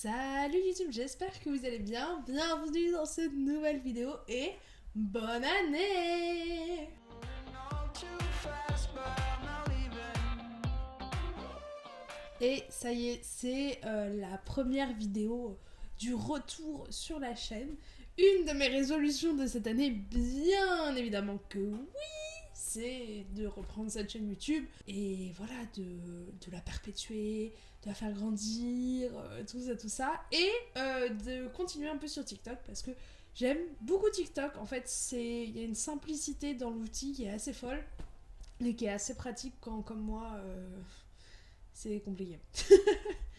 Salut YouTube, j'espère que vous allez bien. Bienvenue dans cette nouvelle vidéo et bonne année! Et ça y est, c'est la première vidéo du retour sur la chaîne. Une de mes résolutions de cette année, bien évidemment que oui, c'est de reprendre cette chaîne YouTube et voilà, de la perpétuer, de la faire grandir, tout ça. Et de continuer un peu sur TikTok parce que j'aime beaucoup TikTok. En fait, il y a une simplicité dans l'outil qui est assez folle et qui est assez pratique quand, comme moi, c'est compliqué.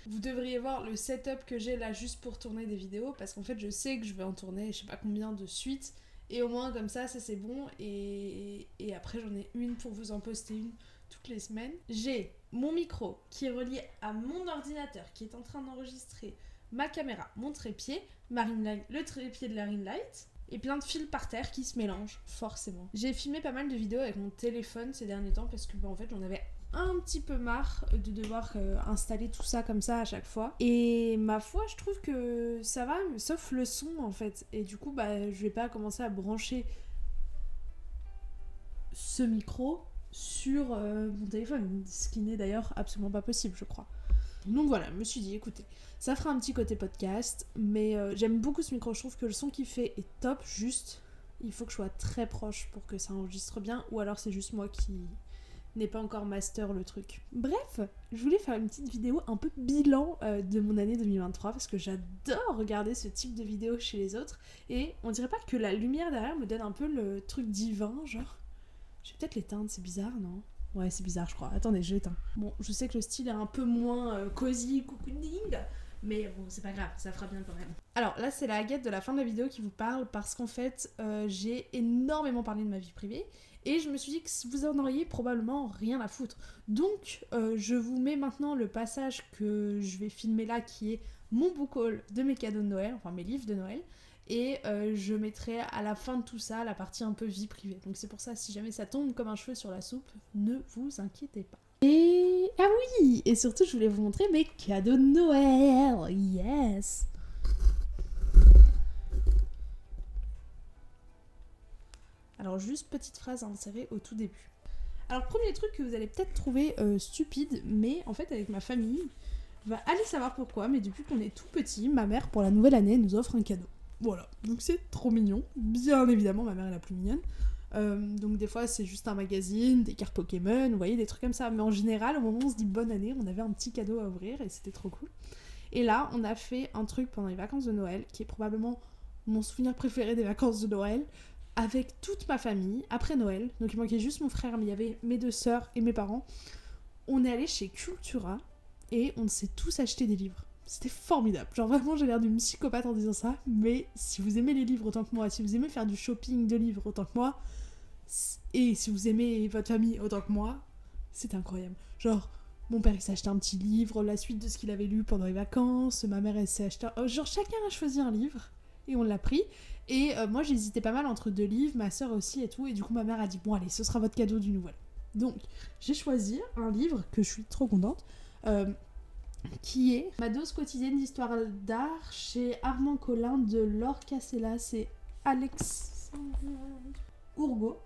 Vous devriez voir le setup que j'ai là juste pour tourner des vidéos parce qu'en fait je sais que je vais en tourner je sais pas combien de suite et au moins comme ça c'est bon et après j'en ai une pour vous en poster une toutes les semaines. J'ai mon micro qui est relié à mon ordinateur qui est en train d'enregistrer ma caméra, mon trépied, ma ring light, le trépied de la ring light et plein de fils par terre qui se mélangent forcément. J'ai filmé pas mal de vidéos avec mon téléphone ces derniers temps parce que en fait j'en avais un petit peu marre de devoir installer tout ça comme ça à chaque fois. Et ma foi, je trouve que ça va, sauf le son en fait. Et du coup, je vais pas commencer à brancher ce micro sur mon téléphone, ce qui n'est d'ailleurs absolument pas possible, je crois. Donc voilà, je me suis dit, écoutez, ça fera un petit côté podcast, mais j'aime beaucoup ce micro, je trouve que le son qu'il fait est top, juste, il faut que je sois très proche pour que ça enregistre bien, ou alors c'est juste moi qui n'est pas encore master le truc. Bref, je voulais faire une petite vidéo un peu bilan de mon année 2023 parce que j'adore regarder ce type de vidéo chez les autres et on dirait pas que la lumière derrière me donne un peu le truc divin, genre. Je vais peut-être l'éteindre, c'est bizarre, non? Ouais, c'est bizarre, je crois. Attendez, je l'éteins. Bon, je sais que le style est un peu moins cosy, cocooning, mais bon, c'est pas grave, ça fera bien quand même. Alors là, c'est la Agathe de la fin de la vidéo qui vous parle parce qu'en fait, j'ai énormément parlé de ma vie privée et je me suis dit que vous en auriez probablement rien à foutre. Donc, je vous mets maintenant le passage que je vais filmer là qui est mon book haul de mes cadeaux de Noël, enfin mes livres de Noël. Et je mettrai à la fin de tout ça la partie un peu vie privée. Donc c'est pour ça, si jamais ça tombe comme un cheveu sur la soupe, ne vous inquiétez pas. Et... ah oui! Et surtout, je voulais vous montrer mes cadeaux de Noël! Yes! Alors juste petite phrase à insérer au tout début. Alors premier truc que vous allez peut-être trouver stupide, mais en fait avec ma famille, allez savoir pourquoi, mais depuis qu'on est tout petit, ma mère pour la nouvelle année nous offre un cadeau. Voilà, donc c'est trop mignon. Bien évidemment, ma mère est la plus mignonne. Donc des fois c'est juste un magazine, des cartes Pokémon, vous voyez, des trucs comme ça. Mais en général, au moment où on se dit bonne année, on avait un petit cadeau à ouvrir et c'était trop cool. Et là, on a fait un truc pendant les vacances de Noël, qui est probablement mon souvenir préféré des vacances de Noël, avec toute ma famille, après Noël. Donc il manquait juste mon frère, mais il y avait mes deux sœurs et mes parents. On est allé chez Cultura et on s'est tous acheté des livres. C'était formidable. Genre vraiment, j'ai l'air d'une psychopathe en disant ça, mais si vous aimez les livres autant que moi, si vous aimez faire du shopping de livres autant que moi, et si vous aimez votre famille autant que moi, c'est incroyable. Genre, mon père il s'est acheté un petit livre, la suite de ce qu'il avait lu pendant les vacances, ma mère elle s'est acheté... genre chacun a choisi un livre, et on l'a pris. Et moi j'hésitais pas mal entre deux livres, ma soeur aussi et tout, et du coup ma mère a dit bon allez, ce sera votre cadeau du nouvel. Donc j'ai choisi un livre que je suis trop contente, qui est Ma dose quotidienne d'histoire d'art chez Armand Collin de Laure Cassella, c'est Alexandre Ourgo.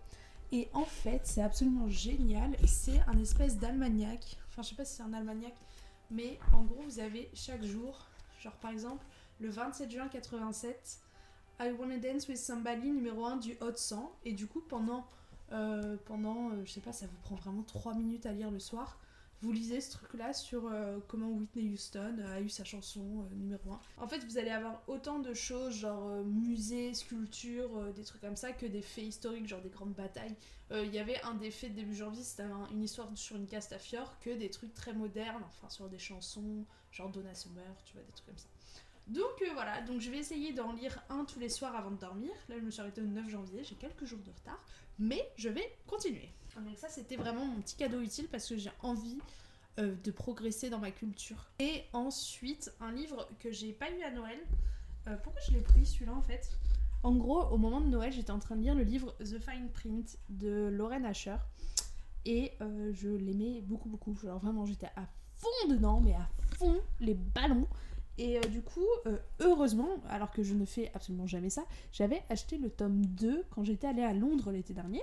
Et en fait, c'est absolument génial. C'est un espèce d'almanach. Enfin, je sais pas si c'est un almanach, mais en gros, vous avez chaque jour, genre par exemple, le 27 juin 87, I Wanna Dance With Somebody numéro 1 du Hot 100. Et du coup, pendant je sais pas, ça vous prend vraiment 3 minutes à lire le soir. Vous lisez ce truc-là sur comment Whitney Houston a eu sa chanson numéro 1. En fait, vous allez avoir autant de choses, genre musée, sculpture, des trucs comme ça, que des faits historiques, genre des grandes batailles. Il y avait un des faits de début janvier, c'était une histoire sur une Castafiore, que des trucs très modernes, enfin sur des chansons, genre Donna Summer, tu vois, des trucs comme ça. Donc voilà, donc je vais essayer d'en lire un tous les soirs avant de dormir. Là, je me suis arrêtée au 9 janvier, j'ai quelques jours de retard, mais je vais continuer. Donc ça, c'était vraiment mon petit cadeau utile parce que j'ai envie de progresser dans ma culture. Et ensuite, un livre que j'ai pas eu à Noël. Pourquoi je l'ai pris celui-là en fait? En gros, au moment de Noël, j'étais en train de lire le livre The Fine Print de Lauren Asher. Et je l'aimais beaucoup, beaucoup. Genre vraiment, j'étais à fond dedans, mais à fond les ballons. Et du coup, heureusement, alors que je ne fais absolument jamais ça, j'avais acheté le tome 2 quand j'étais allée à Londres l'été dernier.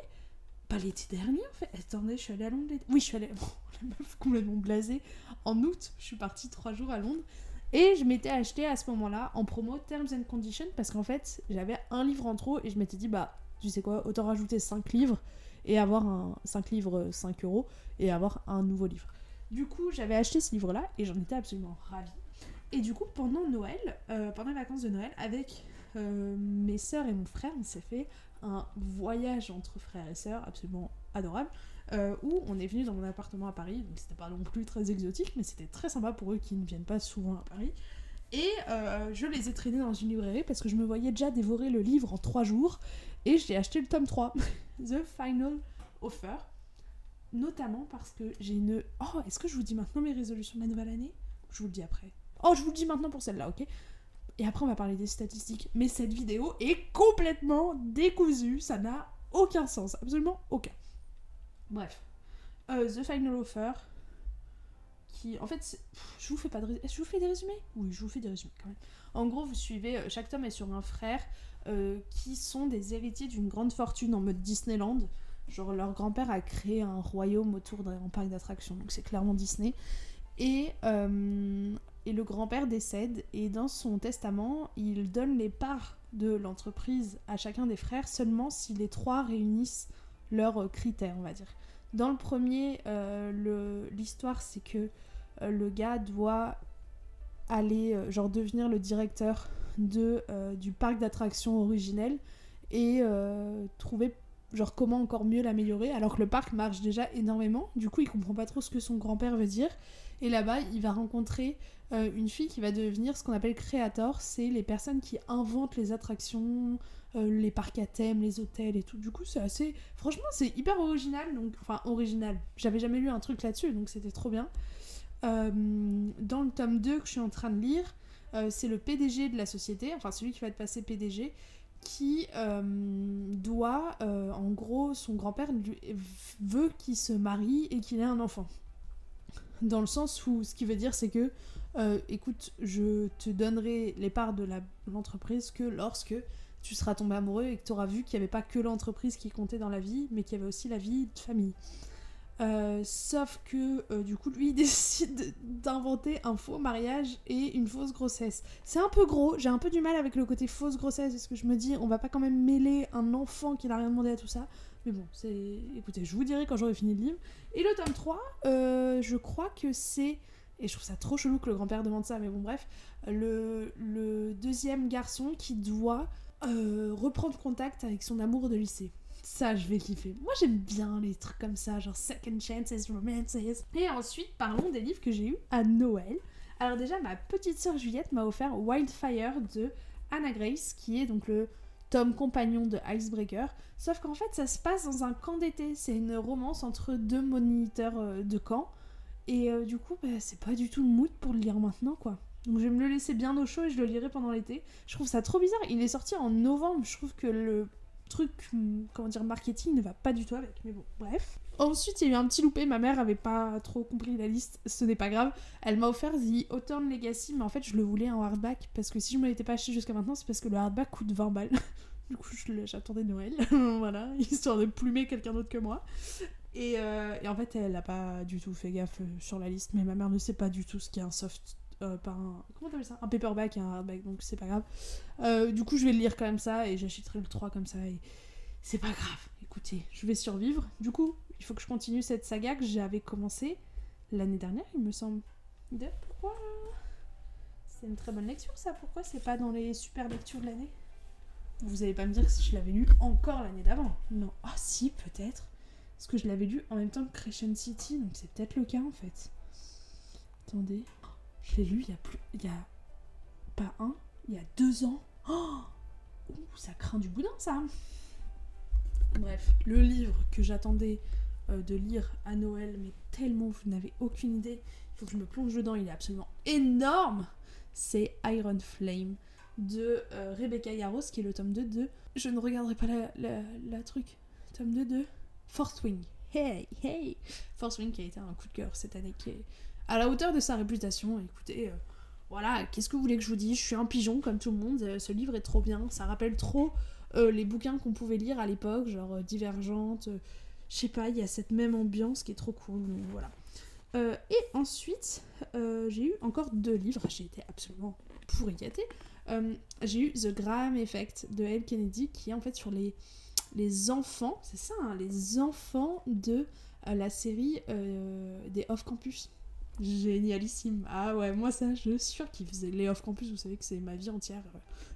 Pas l'été dernier en fait. Attendez, je suis allée à Londres l'été. Oui, je suis allée. Bon, la meuf complètement blasée. En août, je suis partie 3 jours à Londres. Et je m'étais acheté à ce moment-là en promo Terms and Conditions parce qu'en fait, j'avais un livre en trop et je m'étais dit, bah, tu sais quoi, autant rajouter 5 livres et avoir 5 livres 5 euros et avoir un nouveau livre. Du coup, j'avais acheté ce livre-là et j'en étais absolument ravie. Et du coup, pendant Noël, pendant les vacances de Noël, avec mes sœurs et mon frère, on s'est fait un voyage entre frères et sœurs absolument adorable, où on est venu dans mon appartement à Paris, donc c'était pas non plus très exotique, mais c'était très sympa pour eux qui ne viennent pas souvent à Paris. Et je les ai traînés dans une librairie parce que je me voyais déjà dévorer le livre en 3 jours, et j'ai acheté le tome 3, The Final Offer, notamment parce que j'ai une... Oh, est-ce que je vous dis maintenant mes résolutions de la nouvelle année ? Je vous le dis après. Oh, je vous le dis maintenant pour celle-là, ok ? Et après, on va parler des statistiques. Mais cette vidéo est complètement décousue. Ça n'a aucun sens. Absolument aucun. Bref. The Final Offer. Qui, en fait, je vous fais pas de... Est-ce que je vous fais des résumés ? Oui, je vous fais des résumés quand même. En gros, vous suivez... chaque tome est sur un frère qui sont des héritiers d'une grande fortune en mode Disneyland. Genre, leur grand-père a créé un royaume autour d'un parc d'attractions. Donc, c'est clairement Disney. Et le grand-père décède et dans son testament, il donne les parts de l'entreprise à chacun des frères seulement si les 3 réunissent leurs critères, on va dire. Dans le premier, l'histoire c'est que le gars doit aller devenir le directeur du parc d'attractions originel et trouver comment encore mieux l'améliorer alors que le parc marche déjà énormément. Du coup, il comprend pas trop ce que son grand-père veut dire. Et là-bas, il va rencontrer une fille qui va devenir ce qu'on appelle créateur. C'est les personnes qui inventent les attractions, les parcs à thème, les hôtels et tout. Du coup, c'est assez... Franchement, c'est hyper original. Donc... Enfin, original. J'avais jamais lu un truc là-dessus, donc c'était trop bien. Dans le tome 2 que je suis en train de lire, c'est le PDG de la société, enfin celui qui va être passé PDG, qui doit... en gros, son grand-père veut qu'il se marie et qu'il ait un enfant. Dans le sens où ce qui veut dire c'est que écoute, je te donnerai les parts de l'entreprise que lorsque tu seras tombé amoureux et que tu auras vu qu'il n'y avait pas que l'entreprise qui comptait dans la vie, mais qu'il y avait aussi la vie de famille. Sauf que du coup lui il décide d'inventer un faux mariage et une fausse grossesse. C'est un peu gros, j'ai un peu du mal avec le côté fausse grossesse parce que je me dis on va pas quand même mêler un enfant qui n'a rien demandé à tout ça. Mais bon, écoutez, je vous dirai quand j'aurai fini le livre. Et le tome 3, je crois que c'est... Et je trouve ça trop chelou que le grand-père demande ça, mais bon bref. Le deuxième garçon qui doit reprendre contact avec son amour de lycée. Ça, je vais kiffer. Moi, j'aime bien les trucs comme ça, genre second chances, romances. Et ensuite, parlons des livres que j'ai eus à Noël. Alors déjà, ma petite sœur Juliette m'a offert Wildfire de Anna Grace, qui est donc le tome compagnon de Icebreaker. Sauf qu'en fait, ça se passe dans un camp d'été. C'est une romance entre 2 moniteurs de camp. Et du coup, c'est pas du tout le mood pour le lire maintenant, quoi. Donc je vais me le laisser bien au chaud et je le lirai pendant l'été. Je trouve ça trop bizarre. Il est sorti en novembre. Je trouve que le truc, marketing ne va pas du tout avec. Mais bon, bref. Ensuite, il y a eu un petit loupé. Ma mère avait pas trop compris la liste. Ce n'est pas grave. Elle m'a offert The Autumn Legacy. Mais en fait, je le voulais en hardback. Parce que si je me l'étais pas acheté jusqu'à maintenant, c'est parce que le hardback coûte 20 balles. Du coup, j'attendais Noël. Voilà. Histoire de plumer quelqu'un d'autre que moi. Et en fait, elle a pas du tout fait gaffe sur la liste. Mais ma mère ne sait pas du tout ce qu'est un soft... comment t'appelles ça ? Un paperback et un hardback, donc c'est pas grave. Du coup, je vais le lire comme ça et j'achèterai le 3 comme ça et c'est pas grave. Écoutez, je vais survivre. Du coup, il faut que je continue cette saga que j'avais commencé l'année dernière, il me semble. Pourquoi ? C'est une très bonne lecture, ça. Pourquoi c'est pas dans les super lectures de l'année ? Vous allez pas me dire que je l'avais lu encore l'année d'avant. Non. Ah si, peut-être. Parce que je l'avais lu en même temps que Crescent City, donc c'est peut-être le cas en fait. Attendez. Je l'ai lu il y a pas un, il y a 2 ans. Oh, ça craint du boudin, ça. Bref, le livre que j'attendais de lire à Noël, mais tellement vous n'avez aucune idée, il faut que je me plonge dedans, il est absolument énorme. C'est Iron Flame de Rebecca Yarros, qui est le tome 2 de... Je ne regarderai pas la truc. Tome 2 de Fourth Wing. Fourth Wing qui a été un coup de cœur cette année, qui est à la hauteur de sa réputation. Écoutez, Voilà, qu'est-ce que vous voulez que je vous dise? Je suis un pigeon comme tout le monde, ce livre est trop bien, ça rappelle trop les bouquins qu'on pouvait lire à l'époque, genre Divergente, je sais pas, il y a cette même ambiance qui est trop cool, donc voilà. Et ensuite, j'ai eu encore 2 livres, j'ai été absolument pourri gâtée. J'ai eu The Graham Effect de Elle Kennedy, qui est en fait sur les enfants, c'est ça, hein, les enfants de la série des Off-Campus. Génialissime. Ah ouais, moi ça, je surkiffe. Les Off-Campus, vous savez que c'est ma vie entière.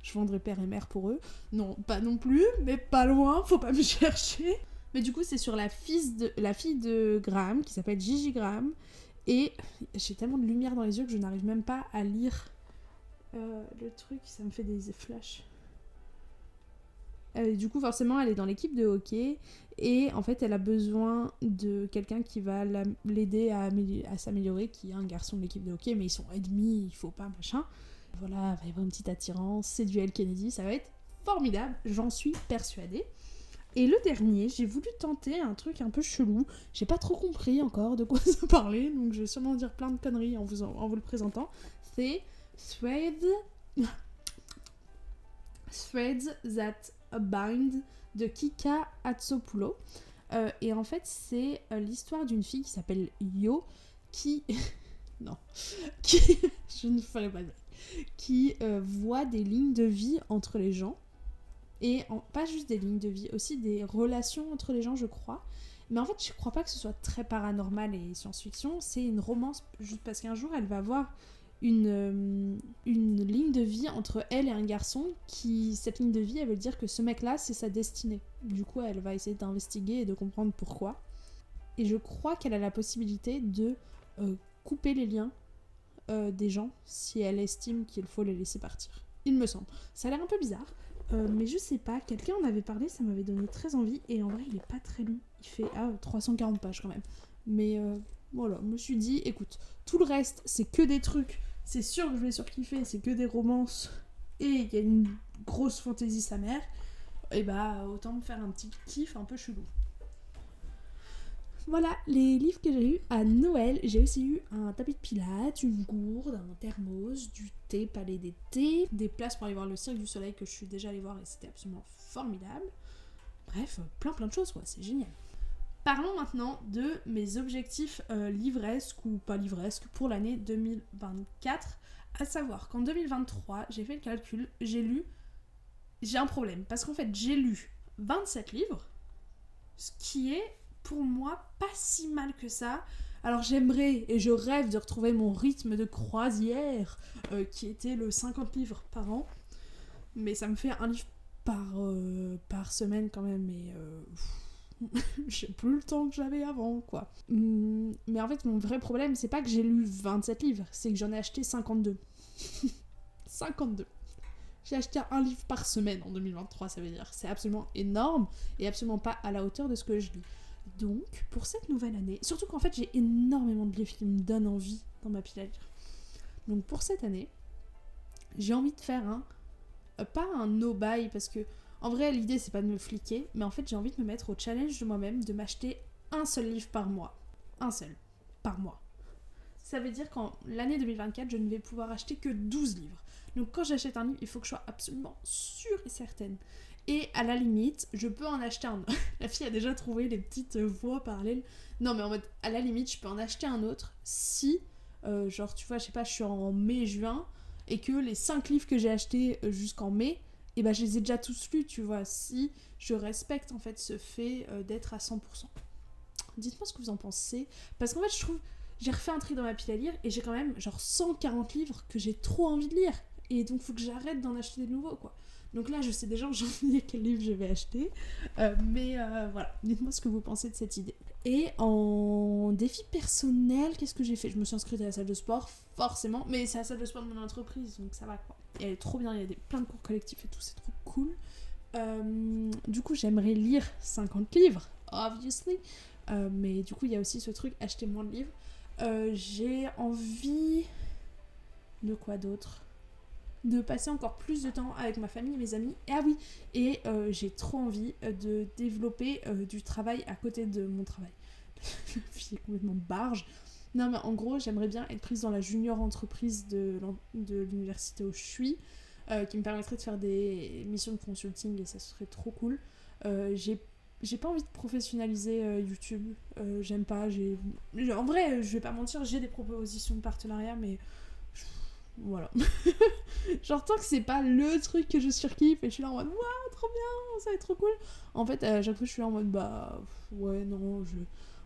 Je vendrais père et mère pour eux. Non, pas non plus, mais pas loin, faut pas me chercher. Mais du coup, c'est sur la fille de Graham, qui s'appelle Gigi Graham. Et j'ai tellement de lumière dans les yeux que je n'arrive même pas à lire le truc, ça me fait des flashs. Du coup, forcément, elle est dans l'équipe de hockey et en fait, elle a besoin de quelqu'un qui va l'aider à s'améliorer, qui est un garçon de l'équipe de hockey, mais ils sont ennemis, il faut pas, machin. Voilà, il va y avoir une petite attirance, c'est du Elle Kennedy, ça va être formidable, j'en suis persuadée. Et le dernier, j'ai voulu tenter un truc un peu chelou, j'ai pas trop compris encore de quoi ça parlait, donc je vais sûrement dire plein de conneries en vous le présentant. C'est Threads That Bind de Kika Atsopoulou. Et en fait, c'est l'histoire d'une fille qui s'appelle Yo, qui... non. Je ne ferai pas de blague. Qui voit des lignes de vie entre les gens. Et pas juste des lignes de vie, aussi des relations entre les gens, je crois. Mais en fait, je crois pas que ce soit très paranormal et science-fiction. C'est une romance, juste parce qu'un jour, elle va voir une ligne de vie entre elle et un garçon cette ligne de vie, elle veut dire que ce mec-là, c'est sa destinée. Du coup, elle va essayer d'investiguer et de comprendre pourquoi. Et je crois qu'elle a la possibilité de couper les liens des gens si elle estime qu'il faut les laisser partir. Il me semble. Ça a l'air un peu bizarre, mais je sais pas. Quelqu'un en avait parlé, ça m'avait donné très envie. Et en vrai, il est pas très long. Il fait 340 pages quand même. Mais voilà, je me suis dit, écoute, tout le reste, c'est que des trucs. C'est sûr que je vais surkiffer, c'est que des romances. Et il y a une grosse fantaisie sa mère. Et bah, autant me faire un petit kiff un peu chelou. Voilà les livres que j'ai eu à Noël. J'ai aussi eu un tapis de pilates, une gourde, un thermos, du thé palais d'été, des places pour aller voir le Cirque du Soleil que je suis déjà allée voir et c'était absolument formidable. Bref, plein de choses quoi, c'est génial. Parlons maintenant de mes objectifs livresques ou pas livresques pour l'année 2024. À savoir qu'en 2023, j'ai fait le calcul, j'ai un problème. Parce qu'en fait, j'ai lu 27 livres, ce qui est pour moi pas si mal que ça. Alors j'aimerais et je rêve de retrouver mon rythme de croisière qui était le 50 livres par an. Mais ça me fait un livre par semaine quand même. Et j'ai plus le temps que j'avais avant, quoi. Mais en fait, mon vrai problème, c'est pas que j'ai lu 27 livres, c'est que j'en ai acheté 52. 52. J'ai acheté un livre par semaine en 2023, ça veut dire. C'est absolument énorme et absolument pas à la hauteur de ce que je lis. Donc, pour cette nouvelle année, surtout qu'en fait, j'ai énormément de livres qui me donnent envie dans ma pile à lire. Donc, pour cette année, j'ai envie de faire pas un no-buy, parce que en vrai, l'idée, c'est pas de me fliquer, mais en fait, j'ai envie de me mettre au challenge de moi-même de m'acheter un seul livre par mois. Un seul. Par mois. Ça veut dire qu'en l'année 2024, je ne vais pouvoir acheter que 12 livres. Donc quand j'achète un livre, il faut que je sois absolument sûre et certaine. Et à la limite, je peux en acheter un autre. La fille a déjà trouvé les petites voies parallèles. Non, mais en mode, à la limite, je peux en acheter un autre si, genre, tu vois, je sais pas, je suis en mai-juin, et que les 5 livres que j'ai achetés jusqu'en mai, et ben je les ai déjà tous lus, tu vois, si je respecte en fait ce fait d'être à 100%. Dites-moi ce que vous en pensez, parce qu'en fait je trouve, j'ai refait un tri dans ma pile à lire et j'ai quand même genre 140 livres que j'ai trop envie de lire, et donc faut que j'arrête d'en acheter des nouveaux, quoi. Donc là je sais déjà en janvier quel livre je vais acheter, mais voilà, dites-moi ce que vous pensez de cette idée. Et en défi personnel, qu'est-ce que j'ai fait? Je me suis inscrite à la salle de sport, forcément, mais c'est la salle de sport de mon entreprise, donc ça va quoi. Et elle est trop bien, il y a plein de cours collectifs et tout, c'est trop cool. Du coup, j'aimerais lire 50 livres, obviously. Mais du coup, il y a aussi ce truc, acheter moins de livres. J'ai envie de quoi d'autre? De passer encore plus de temps avec ma famille et mes amis. Et ah oui, et j'ai trop envie de développer du travail à côté de mon travail. La fille est complètement barge. Non, mais en gros, j'aimerais bien être prise dans la junior entreprise de l'université où je suis, qui me permettrait de faire des missions de consulting et ça serait trop cool. J'ai pas envie de professionnaliser YouTube. J'aime pas. En vrai, je vais pas mentir, j'ai des propositions de partenariat, mais voilà. Genre, tant que c'est pas le truc que je surkiffe et je suis là en mode waouh, trop bien, ça va être trop cool. En fait, à chaque fois, je suis là en mode bah ouais, non,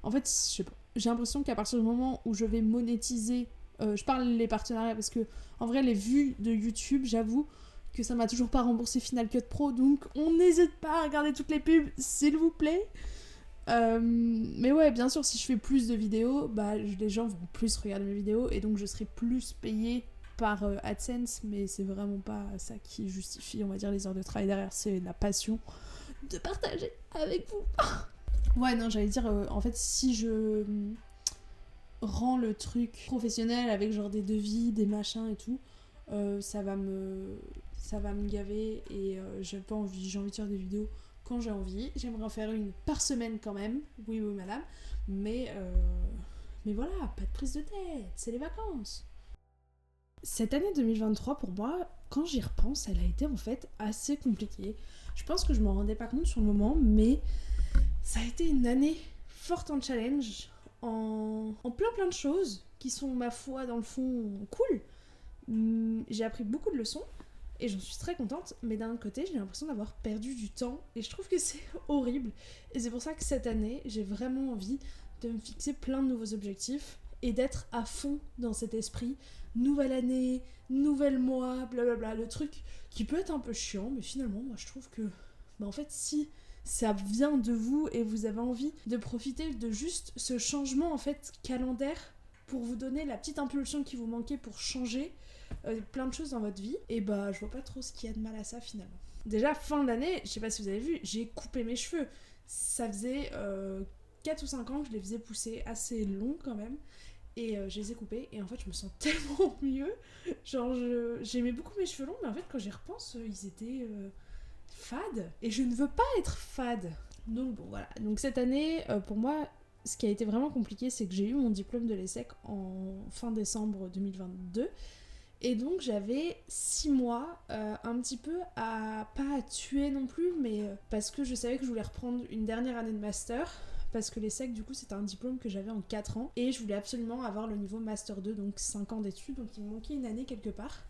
En fait, je sais pas. J'ai l'impression qu'à partir du moment où je vais monétiser, je parle les partenariats parce que en vrai, les vues de YouTube, j'avoue que ça m'a toujours pas remboursé Final Cut Pro, donc on n'hésite pas à regarder toutes les pubs, s'il vous plaît. Mais ouais, bien sûr, si je fais plus de vidéos, bah les gens vont plus regarder mes vidéos et donc je serai plus payée par AdSense, mais c'est vraiment pas ça qui justifie, on va dire, les heures de travail derrière, c'est la passion de partager avec vous. Ouais, non, j'allais dire, en fait, si je rends le truc professionnel avec genre des devis, des machins et tout, ça va me gaver et j'ai pas envie, j'ai envie de faire des vidéos quand j'ai envie. J'aimerais en faire une par semaine quand même, oui madame, mais voilà, pas de prise de tête, c'est les vacances. Cette année 2023 pour moi, quand j'y repense, elle a été en fait assez compliquée. Je pense que je m'en rendais pas compte sur le moment, mais ça a été une année forte en challenge, en plein de choses qui sont, ma foi, dans le fond, cool. J'ai appris beaucoup de leçons et j'en suis très contente, mais d'un autre côté, j'ai l'impression d'avoir perdu du temps et je trouve que c'est horrible. Et c'est pour ça que cette année, j'ai vraiment envie de me fixer plein de nouveaux objectifs et d'être à fond dans cet esprit. Nouvelle année, nouvel mois, blablabla, le truc qui peut être un peu chiant, mais finalement, moi je trouve que, en fait, si ça vient de vous et vous avez envie de profiter de juste ce changement en fait calendaire pour vous donner la petite impulsion qui vous manquait pour changer plein de choses dans votre vie, et bah je vois pas trop ce qu'il y a de mal à ça finalement. Déjà fin d'année, je sais pas si vous avez vu, j'ai coupé mes cheveux. Ça faisait 4 ou 5 ans que je les faisais pousser assez longs quand même. Et je les ai coupés et en fait je me sens tellement mieux. Genre j'aimais beaucoup mes cheveux longs, mais en fait quand j'y repense, ils étaient fades. Et je ne veux pas être fade. Donc bon voilà. Donc cette année, pour moi, ce qui a été vraiment compliqué, c'est que j'ai eu mon diplôme de l'ESSEC en fin décembre 2022. Et donc j'avais 6 mois, un petit peu pas à tuer non plus, mais parce que je savais que je voulais reprendre une dernière année de master. Parce que l'ESSEC, du coup, c'était un diplôme que j'avais en 4 ans. Et je voulais absolument avoir le niveau Master 2, donc 5 ans d'études. Donc il me manquait une année quelque part.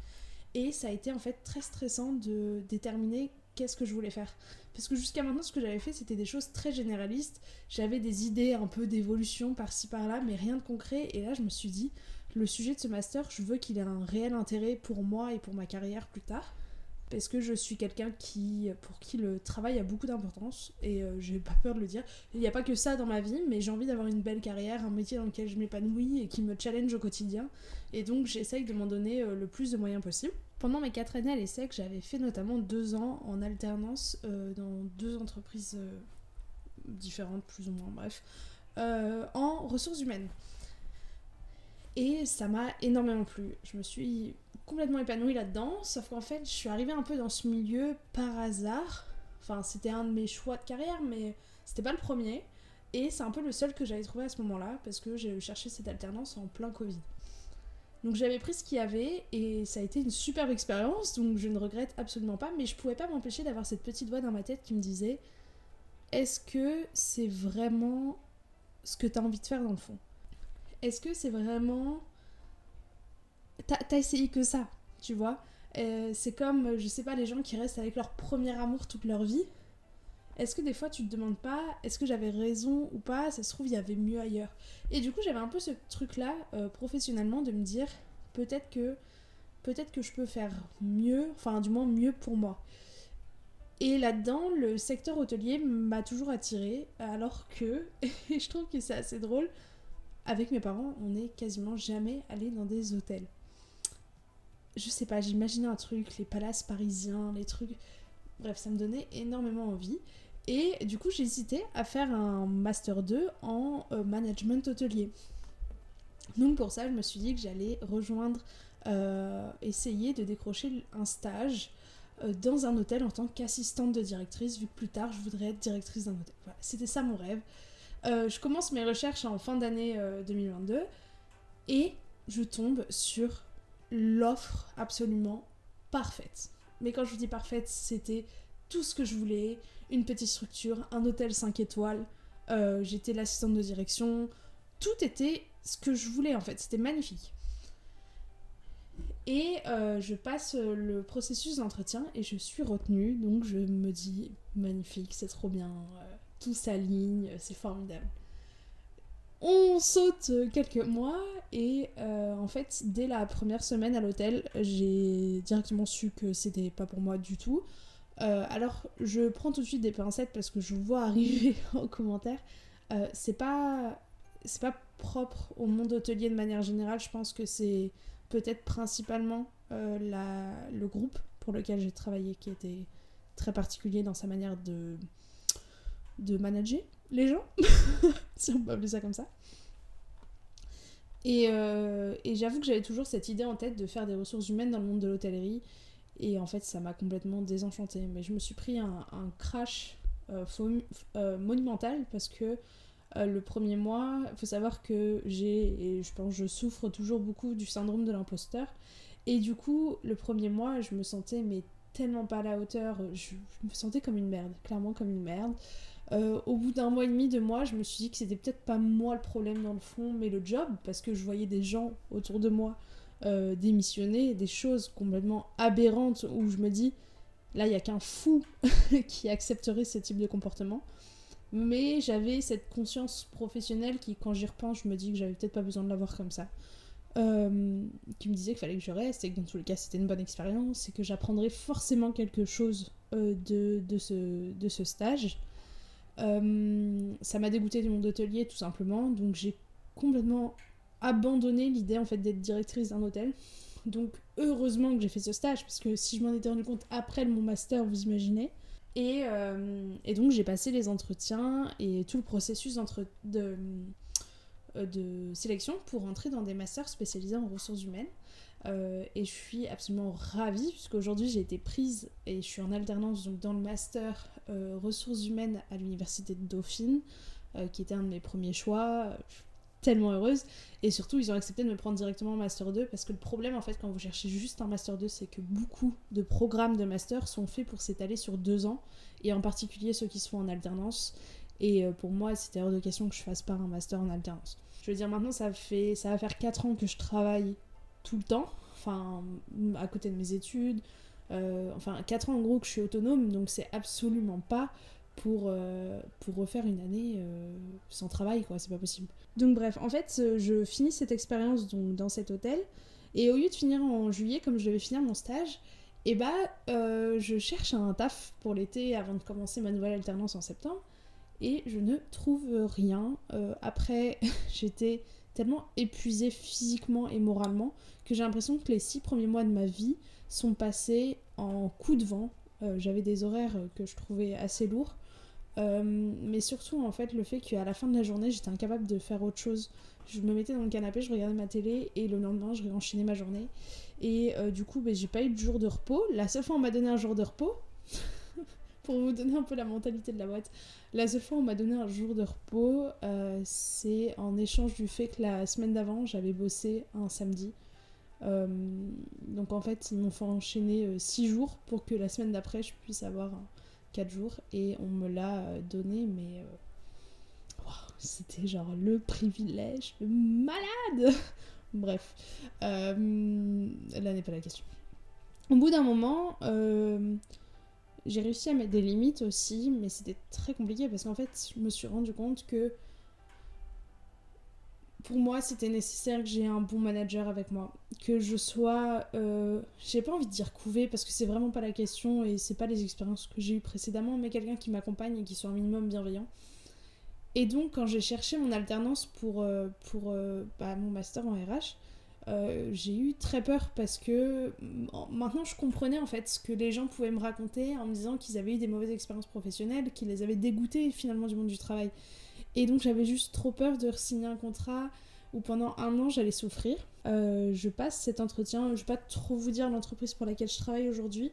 Et ça a été en fait très stressant de déterminer qu'est-ce que je voulais faire. Parce que jusqu'à maintenant, ce que j'avais fait, c'était des choses très généralistes. J'avais des idées un peu d'évolution par-ci par-là, mais rien de concret. Et là, je me suis dit, le sujet de ce master, je veux qu'il ait un réel intérêt pour moi et pour ma carrière plus tard. Parce que je suis quelqu'un pour qui le travail a beaucoup d'importance et j'ai pas peur de le dire. Il n'y a pas que ça dans ma vie, mais j'ai envie d'avoir une belle carrière, un métier dans lequel je m'épanouis et qui me challenge au quotidien. Et donc j'essaye de m'en donner le plus de moyens possible. Pendant mes 4 années à l'ESSEC, j'avais fait notamment 2 ans en alternance dans 2 entreprises différentes, plus ou moins, bref, en ressources humaines. Et ça m'a énormément plu. Je me suis complètement épanouie là-dedans, sauf qu'en fait, je suis arrivée un peu dans ce milieu par hasard. Enfin, c'était un de mes choix de carrière, mais c'était pas le premier. Et c'est un peu le seul que j'avais trouvé à ce moment-là, parce que j'ai cherché cette alternance en plein Covid. Donc j'avais pris ce qu'il y avait, et ça a été une superbe expérience, donc je ne regrette absolument pas, mais je pouvais pas m'empêcher d'avoir cette petite voix dans ma tête qui me disait « Est-ce que c'est vraiment ce que t'as envie de faire dans le fond ? Est-ce que c'est vraiment... T'as essayé que ça, tu vois ? C'est comme, je sais pas, les gens qui restent avec leur premier amour toute leur vie. Est-ce que des fois tu te demandes pas, est-ce que j'avais raison ou pas ? Ça se trouve, il y avait mieux ailleurs. Et du coup, j'avais un peu ce truc-là, professionnellement, de me dire, peut-être que je peux faire mieux, enfin du moins mieux pour moi. Et là-dedans, le secteur hôtelier m'a toujours attirée, alors que, et je trouve que c'est assez drôle, avec mes parents, on n'est quasiment jamais allé dans des hôtels. Je sais pas, j'imaginais un truc, les palaces parisiens, les trucs... Bref, ça me donnait énormément envie. Et du coup, j'hésitais à faire un Master 2 en management hôtelier. Donc pour ça, je me suis dit que j'allais essayer de décrocher un stage dans un hôtel en tant qu'assistante de directrice, vu que plus tard, je voudrais être directrice d'un hôtel. Voilà, c'était ça mon rêve. Je commence mes recherches en fin d'année 2022 Et je tombe sur l'offre absolument parfaite. Mais quand je vous dis parfaite, c'était tout ce que je voulais. Une petite structure, un hôtel 5 étoiles, j'étais l'assistante de direction. Tout était ce que je voulais en fait, c'était magnifique. Et je passe le processus d'entretien et je suis retenue. Donc je me dis, magnifique, c'est trop bien, tout s'aligne, c'est formidable. On saute quelques mois et en fait, dès la première semaine à l'hôtel, j'ai directement su que c'était pas pour moi du tout. Alors, je prends tout de suite des pincettes parce que je vois arriver en commentaire. C'est pas propre au monde hôtelier de manière générale. Je pense que c'est peut-être principalement le groupe pour lequel j'ai travaillé qui était très particulier dans sa manière de manager les gens, si on peut appeler ça comme ça. Et j'avoue que j'avais toujours cette idée en tête de faire des ressources humaines dans le monde de l'hôtellerie. Et en fait, ça m'a complètement désenchantée. Mais je me suis pris un crash monumental parce que le premier mois, il faut savoir que et je pense que je souffre toujours beaucoup du syndrome de l'imposteur. Et du coup, le premier mois, je me sentais mais tellement pas à la hauteur. Je me sentais comme une merde, clairement comme une merde. Au bout d'un mois et demi, 2 mois, je me suis dit que c'était peut-être pas moi le problème dans le fond, mais le job, parce que je voyais des gens autour de moi démissionner, des choses complètement aberrantes où je me dis, là, il n'y a qu'un fou qui accepterait ce type de comportement. Mais j'avais cette conscience professionnelle qui, quand j'y repense, je me dis que j'avais peut-être pas besoin de l'avoir comme ça. Qui me disait qu'il fallait que je reste et que dans tous les cas, c'était une bonne expérience et que j'apprendrais forcément quelque chose de ce stage. Ça m'a dégoûtée du monde hôtelier tout simplement, donc j'ai complètement abandonné l'idée en fait d'être directrice d'un hôtel. Donc heureusement que j'ai fait ce stage parce que si je m'en étais rendu compte après mon master, vous imaginez. Et donc j'ai passé les entretiens et tout le processus de sélection pour entrer dans des masters spécialisés en ressources humaines. Et je suis absolument ravie puisqu'aujourd'hui j'ai été prise et je suis en alternance donc dans le master ressources humaines à l'université de Dauphine qui était un de mes premiers choix. Je suis tellement heureuse et surtout ils ont accepté de me prendre directement en master 2 parce que le problème en fait quand vous cherchez juste un master 2 c'est que beaucoup de programmes de master sont faits pour s'étaler sur 2 ans et en particulier ceux qui se font en alternance et pour moi c'était hors de question que je fasse pas un master en alternance. Je veux dire maintenant ça va faire 4 ans que je travaille tout le temps, enfin à côté de mes études, 4 ans en gros que je suis autonome, donc c'est absolument pas pour refaire une année sans travail, quoi, c'est pas possible. Donc bref, en fait, je finis cette expérience donc, dans cet hôtel, et au lieu de finir en juillet comme je devais finir mon stage, et je cherche un taf pour l'été avant de commencer ma nouvelle alternance en septembre, et je ne trouve rien. Après, j'étais tellement épuisée physiquement et moralement que j'ai l'impression que les 6 premiers mois de ma vie sont passés en coup de vent. J'avais des horaires que je trouvais assez lourds, mais surtout en fait le fait qu'à la fin de la journée j'étais incapable de faire autre chose. Je me mettais dans le canapé, je regardais ma télé et le lendemain je réenchaînais ma journée et du coup j'ai pas eu de jour de repos. La seule fois on m'a donné un jour de repos pour vous donner un peu la mentalité de la boîte, la seule fois où on m'a donné un jour de repos, c'est en échange du fait que la semaine d'avant, j'avais bossé un samedi. Donc en fait, ils m'ont fait enchaîner 6 jours pour que la semaine d'après, je puisse avoir 4 jours. Et on me l'a donné, mais c'était genre le privilège de malade. Bref, là n'est pas la question. Au bout d'un moment... j'ai réussi à mettre des limites aussi, mais c'était très compliqué parce qu'en fait, je me suis rendu compte que pour moi, c'était nécessaire que j'ai un bon manager avec moi. Que je sois, j'ai pas envie de dire couvé parce que c'est vraiment pas la question et c'est pas les expériences que j'ai eues précédemment, mais quelqu'un qui m'accompagne et qui soit un minimum bienveillant. Et donc, quand j'ai cherché mon alternance pour mon master en RH, j'ai eu très peur parce que maintenant je comprenais en fait ce que les gens pouvaient me raconter en me disant qu'ils avaient eu des mauvaises expériences professionnelles, qui les avaient dégoûtés finalement du monde du travail. Et donc j'avais juste trop peur de signer un contrat où pendant 1 an j'allais souffrir. Je passe cet entretien, je vais pas trop vous dire l'entreprise pour laquelle je travaille aujourd'hui,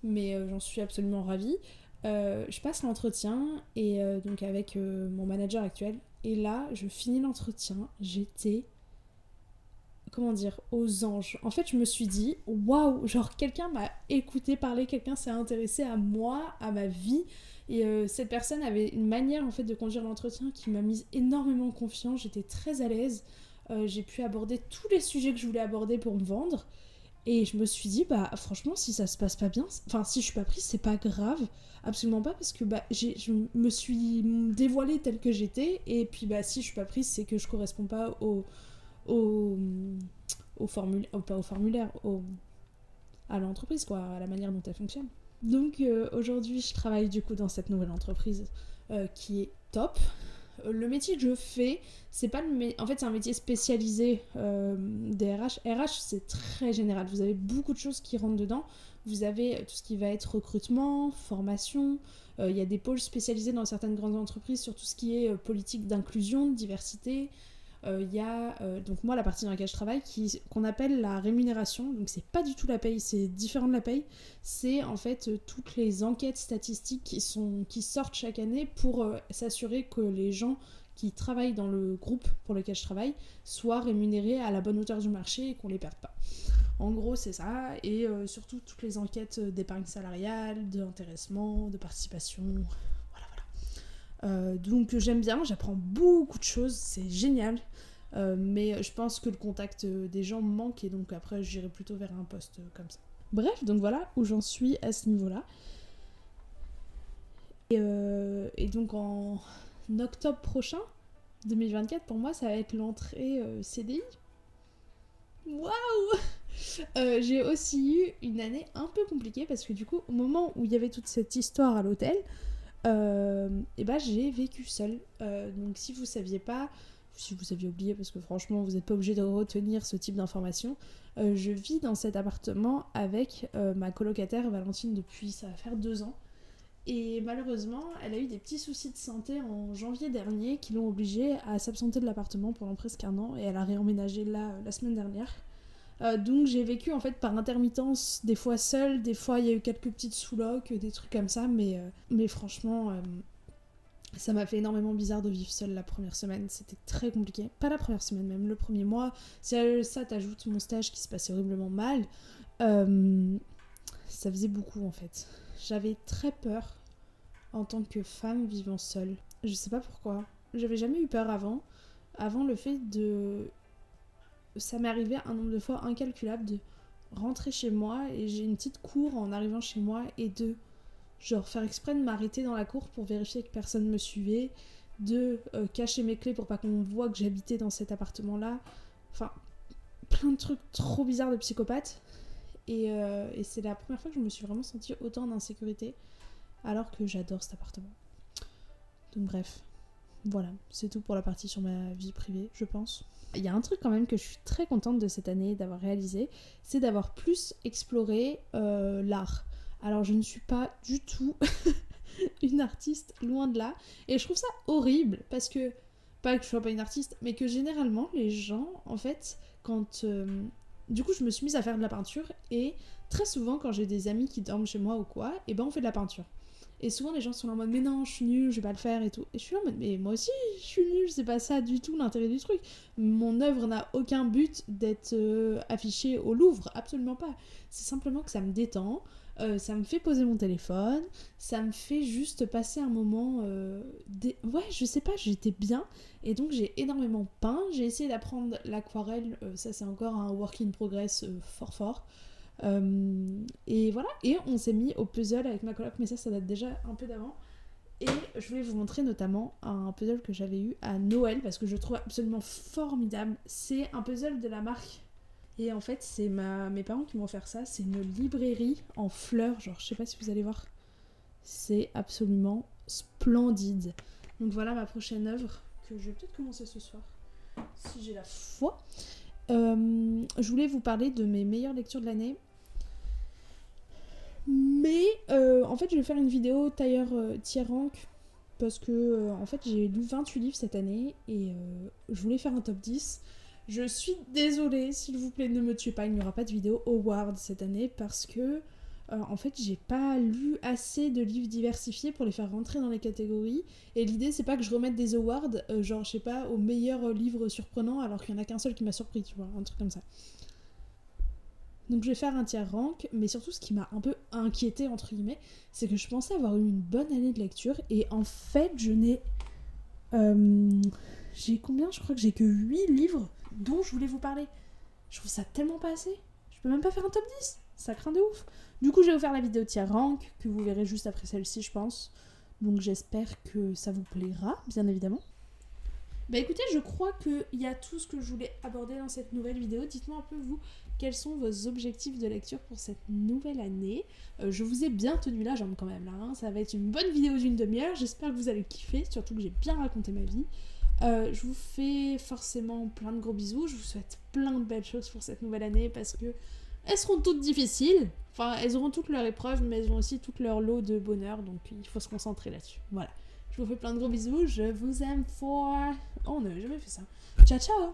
mais j'en suis absolument ravie. Je passe l'entretien et donc avec mon manager actuel, et là je finis l'entretien, j'étais comment dire, aux anges. En fait, je me suis dit, waouh, genre quelqu'un m'a écouté parler, quelqu'un s'est intéressé à moi, à ma vie. Et cette personne avait une manière en fait de conduire l'entretien qui m'a mise énormément confiance. J'étais très à l'aise. J'ai pu aborder tous les sujets que je voulais aborder pour me vendre. Et je me suis dit, bah franchement, si ça se passe pas bien, enfin si je suis pas prise, c'est pas grave, absolument pas, parce que bah je me suis dévoilée telle que j'étais, et puis bah si je suis pas prise, c'est que je corresponds pas au, au formulaire, pas au formulaire, à l'entreprise, quoi, à la manière dont elle fonctionne. Donc aujourd'hui, je travaille du coup dans cette nouvelle entreprise qui est top. Le métier que je fais, c'est pas en fait c'est un métier spécialisé des RH. RH c'est très général, vous avez beaucoup de choses qui rentrent dedans. Vous avez tout ce qui va être recrutement, formation, il y a des pôles spécialisés dans certaines grandes entreprises sur tout ce qui est politique d'inclusion, de diversité. Il y a donc moi la partie dans laquelle je travaille qu'on appelle la rémunération, donc c'est pas du tout la paye, c'est différent de la paye, c'est en fait toutes les enquêtes statistiques qui sortent chaque année pour s'assurer que les gens qui travaillent dans le groupe pour lequel je travaille soient rémunérés à la bonne hauteur du marché et qu'on les perde pas. En gros c'est ça, et surtout toutes les enquêtes d'épargne salariale, d'intéressement, de participation. Donc j'aime bien, j'apprends beaucoup de choses, c'est génial, mais je pense que le contact des gens me manque et donc après j'irai plutôt vers un poste comme ça. Bref, donc voilà où j'en suis à ce niveau-là. Et donc en octobre prochain, 2024, pour moi ça va être l'entrée CDI. Waouh. J'ai aussi eu une année un peu compliquée parce que du coup au moment où il y avait toute cette histoire à l'hôtel, et bah j'ai vécu seule. Donc si vous saviez pas, si vous aviez oublié, parce que franchement vous n'êtes pas obligé de retenir ce type d'informations, je vis dans cet appartement avec ma colocataire Valentine depuis, ça va faire 2 ans. Et malheureusement, elle a eu des petits soucis de santé en janvier dernier qui l'ont obligée à s'absenter de l'appartement pendant presque 1 an, et elle a réemménagé là la semaine dernière. Donc j'ai vécu en fait par intermittence, des fois seule, des fois il y a eu quelques petites sous-locs, des trucs comme ça, mais franchement ça m'a fait énormément bizarre de vivre seule la première semaine, c'était très compliqué. Pas la première semaine même, le premier mois. Si à ça t'ajoutes mon stage qui se passait horriblement mal, ça faisait beaucoup en fait. J'avais très peur en tant que femme vivant seule. Je sais pas pourquoi, j'avais jamais eu peur avant. Avant le fait de... Ça m'est arrivé un nombre de fois incalculable de rentrer chez moi et j'ai une petite cour en arrivant chez moi et de genre faire exprès de m'arrêter dans la cour pour vérifier que personne me suivait, de cacher mes clés pour pas qu'on voit que j'habitais dans cet appartement-là. Enfin, plein de trucs trop bizarres de psychopathe. Et c'est la première fois que je me suis vraiment sentie autant en insécurité alors que j'adore cet appartement. Donc bref, voilà, c'est tout pour la partie sur ma vie privée, je pense. Il y a un truc quand même que je suis très contente de cette année d'avoir réalisé, c'est d'avoir plus exploré l'art. Alors je ne suis pas du tout une artiste, loin de là, et je trouve ça horrible parce que, pas que je sois pas une artiste, mais que généralement les gens, en fait, quand... Du coup je me suis mise à faire de la peinture et très souvent quand j'ai des amis qui dorment chez moi ou quoi, et ben on fait de la peinture. Et souvent les gens sont là en mode mais non je suis nulle, je vais pas le faire et tout. Et je suis là en mode mais moi aussi je suis nulle, c'est pas ça du tout l'intérêt du truc. Mon œuvre n'a aucun but d'être affichée au Louvre, absolument pas. C'est simplement que ça me détend, ça me fait poser mon téléphone, ça me fait juste passer un moment... Ouais je sais pas, j'étais bien. Et donc j'ai énormément peint, j'ai essayé d'apprendre l'aquarelle, ça c'est encore un work in progress fort. Et voilà, et on s'est mis au puzzle avec ma coloc, mais ça date déjà un peu d'avant. Et je voulais vous montrer notamment un puzzle que j'avais eu à Noël parce que je le trouve absolument formidable. C'est un puzzle de la marque. Et en fait, c'est mes parents qui m'ont offert ça. C'est une librairie en fleurs, genre je sais pas si vous allez voir. C'est absolument splendide. Donc voilà ma prochaine œuvre que je vais peut-être commencer ce soir si j'ai la foi. Je voulais vous parler de mes meilleures lectures de l'année. Mais en fait je vais faire une vidéo tailleur tier rank parce que en fait j'ai lu 28 livres cette année et je voulais faire un top 10. Je suis désolée, s'il vous plaît ne me tuez pas, il n'y aura pas de vidéo award cette année parce que En fait, j'ai pas lu assez de livres diversifiés pour les faire rentrer dans les catégories. Et l'idée, c'est pas que je remette des awards, genre, je sais pas, au meilleur livre surprenant, alors qu'il y en a qu'un seul qui m'a surpris, tu vois, un truc comme ça. Donc je vais faire un tiers rank, mais surtout ce qui m'a un peu inquiété entre guillemets, c'est que je pensais avoir eu une bonne année de lecture, et en fait, je n'ai... j'ai combien? Je crois que j'ai que 8 livres dont je voulais vous parler. Je trouve ça tellement pas assez. Je peux même pas faire un top 10. Ça craint de ouf. Du coup, je vais vous faire la vidéo tier rank, que vous verrez juste après celle-ci, je pense. Donc j'espère que ça vous plaira, bien évidemment. Bah écoutez, je crois qu'il y a tout ce que je voulais aborder dans cette nouvelle vidéo. Dites-moi un peu, vous, quels sont vos objectifs de lecture pour cette nouvelle année. Je vous ai bien tenu la jambe quand même là, hein. Ça va être une bonne vidéo d'une demi-heure. J'espère que vous allez kiffer, surtout que j'ai bien raconté ma vie. Je vous fais forcément plein de gros bisous. Je vous souhaite plein de belles choses pour cette nouvelle année parce que elles seront toutes difficiles. Enfin, elles auront toutes leurs épreuves, mais elles ont aussi toutes leur lot de bonheur. Donc, il faut se concentrer là-dessus. Voilà. Je vous fais plein de gros bisous. Je vous aime fort. Oh, on n'avait jamais fait ça. Ciao, ciao!